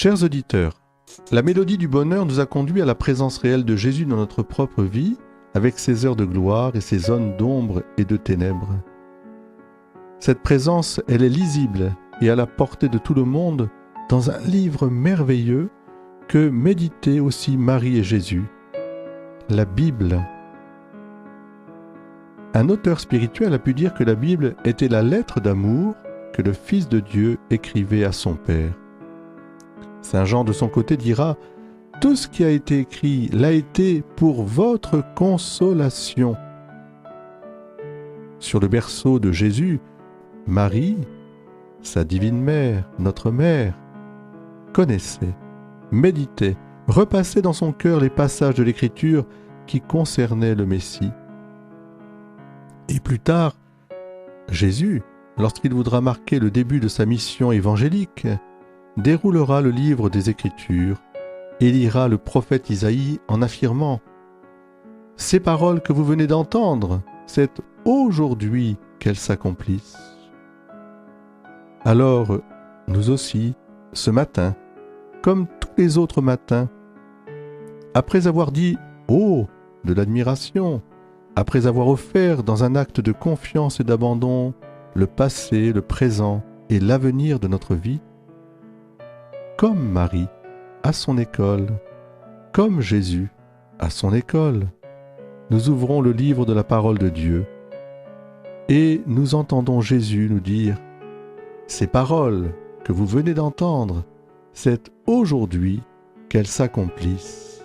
Chers auditeurs, la mélodie du bonheur nous a conduit à la présence réelle de Jésus dans notre propre vie, avec ses heures de gloire et ses zones d'ombre et de ténèbres. Cette présence, elle est lisible et à la portée de tout le monde dans un livre merveilleux que méditaient aussi Marie et Jésus, la Bible. Un auteur spirituel a pu dire que la Bible était la lettre d'amour que le Fils de Dieu écrivait à son Père. Saint Jean, de son côté, dira « Tout ce qui a été écrit l'a été pour votre consolation ». Sur le berceau de Jésus, Marie, sa divine mère, notre mère, connaissait, méditait, repassait dans son cœur les passages de l'Écriture qui concernaient le Messie. Et plus tard, Jésus, lorsqu'il voudra marquer le début de sa mission évangélique, déroulera le livre des Écritures et lira le prophète Isaïe en affirmant « Ces paroles que vous venez d'entendre, c'est aujourd'hui qu'elles s'accomplissent. » Alors, nous aussi, ce matin, comme tous les autres matins, après avoir dit « Oh !» de l'admiration, après avoir offert dans un acte de confiance et d'abandon le passé, le présent et l'avenir de notre vie, comme Marie à son école, comme Jésus à son école, nous ouvrons le livre de la parole de Dieu et nous entendons Jésus nous dire « Ces paroles que vous venez d'entendre, c'est aujourd'hui qu'elles s'accomplissent. »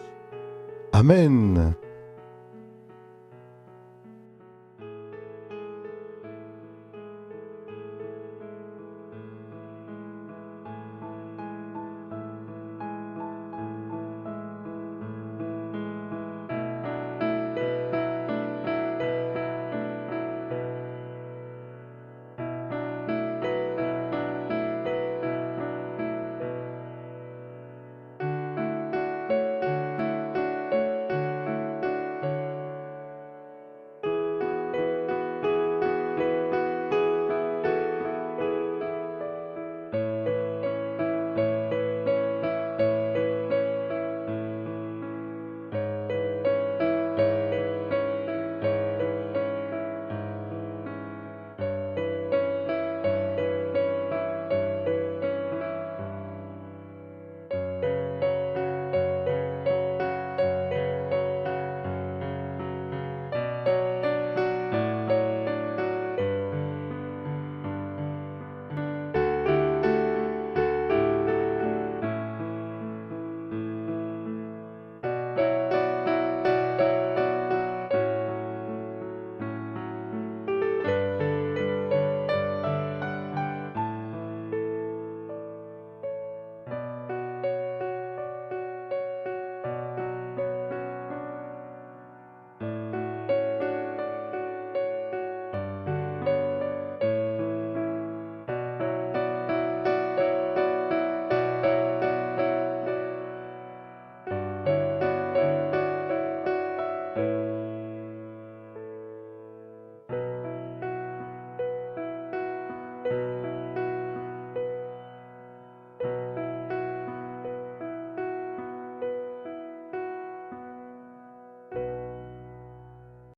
Amen.